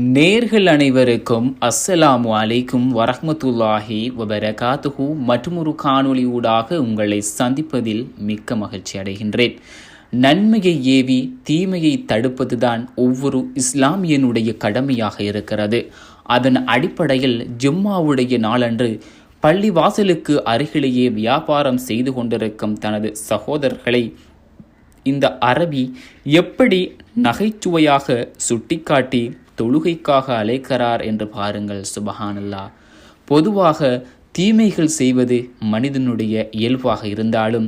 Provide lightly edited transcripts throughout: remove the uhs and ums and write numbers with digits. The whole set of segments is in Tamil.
நேர்கள் அனைவருக்கும் அஸ்ஸலாமு அலைக்கும் வரஹ்மத்துல்லாஹி வபரகாத்துஹு. மற்றுமொரு காணொளி ஊடாக உங்களை சந்திப்பதில் மிக்க மகிழ்ச்சி அடைகின்றேன். நன்மையை ஏவி தீமையை தடுப்பதுதான் ஒவ்வொரு இஸ்லாமியனுடைய கடமையாக இருக்கிறது. அதன் அடிப்படையில் ஜும்மாவுடைய நாளன்று பள்ளி வாசலுக்கு அருகிலேயே வியாபாரம் செய்து கொண்டிருக்கும் தனது சகோதரர்களை இந்த அரபி எப்படி நகைச்சுவையாக சுட்டிக்காட்டி தொழுகைக்காக அழைக்கிறார் என்று பாருங்கள். சுபஹானல்லாஹ். பொதுவாக தீமைகள் செய்வது மனிதனுடைய இயல்பாக இருந்தாலும்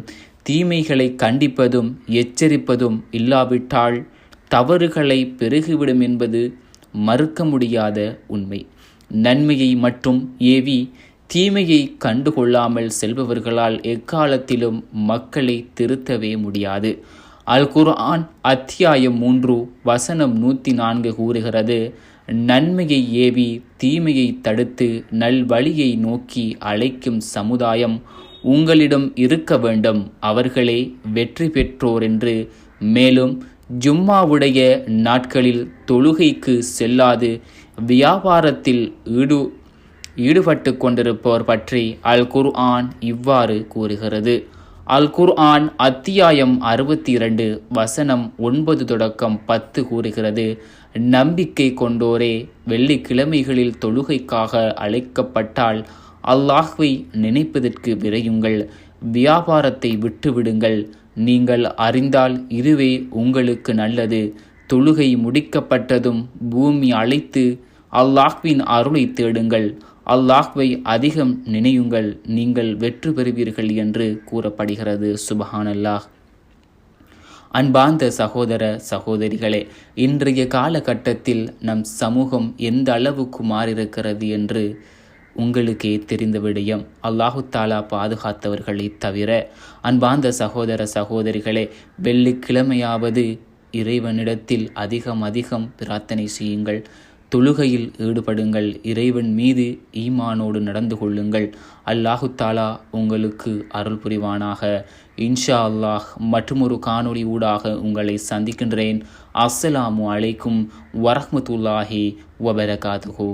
தீமைகளை கண்டிப்பதும் எச்சரிப்பதும் இல்லாவிட்டால் தவறுகளை பெருகிவிடும் என்பது மறுக்க முடியாத உண்மை. நன்மையை மட்டும் ஏவி தீமையை கண்டுகொள்ளாமல் செல்பவர்களால் எக்காலத்திலும் மக்களை திருத்தவே முடியாது. அல் குர்ஆன் அத்தியாயம் 3 வசனம் 104 கூறுகிறது, நன்மையை ஏவி தீமையை தடுத்து நல்வழியை நோக்கி அழைக்கும் சமுதாயம் உங்களிடம் இருக்க வேண்டும், அவர்களே வெற்றி பெற்றோர் என்று. மேலும் ஜும்மாவுடைய நாட்களில் தொழுகைக்கு செல்லாது வியாபாரத்தில் ஈடுபட்டு கொண்டிருப்போர் பற்றி அல் குர்ஆன் இவ்வாறு கூறுகிறது. அல் குர்ஆன் அத்தியாயம் 62 வசனம் 9 தொடக்கம் 10 கூறுகிறது, நம்பிக்கை கொண்டோரே, வெள்ளிக்கிழமைகளில் தொழுகைக்காக அழைக்கப்பட்டால் அல்லாஹ்வை நினைப்பதற்கு விரையுங்கள், வியாபாரத்தை விட்டுவிடுங்கள். நீங்கள் அறிந்தால் இதுவே உங்களுக்கு நல்லது. தொழுகை முடிக்கப்பட்டதும் பூமி அழைத்து அல்லாஹ்வின் அருளை தேடுங்கள், அல்லாஹ்வை அதிகம் நினையுங்கள், நீங்கள் வெற்றி பெறுவீர்கள் என்று கூறப்படுகிறது. சுபஹானல்லாஹ். அன்பார்ந்த சகோதர சகோதரிகளே, இன்றைய காலகட்டத்தில் நம் சமூகம் எந்த அளவுக்கு மாறியிருக்கிறது என்று உங்களுக்கே தெரிந்த விடயம். அல்லாஹு தாலா பாதுகாத்தவர்களை தவிர. அன்பார்ந்த சகோதர சகோதரிகளே, வெள்ளிக்கிழமையாவது இறைவனிடத்தில் அதிகம் பிரார்த்தனை செய்யுங்கள், தொழுகையில் ஈடுபடுங்கள், இறைவன் மீது ஈமானோடு நடந்து கொள்ளுங்கள். அல்லாஹு தாலா உங்களுக்கு அருள் புரிவானாக. இன்ஷா அல்லாஹ் மற்றுமொரு காணொளி ஊடாக உங்களை சந்திக்கின்றேன். அஸ்ஸலாமு அலைக்கும் வரஹ்மத்துல்லாஹி வபரகாத்துஹு.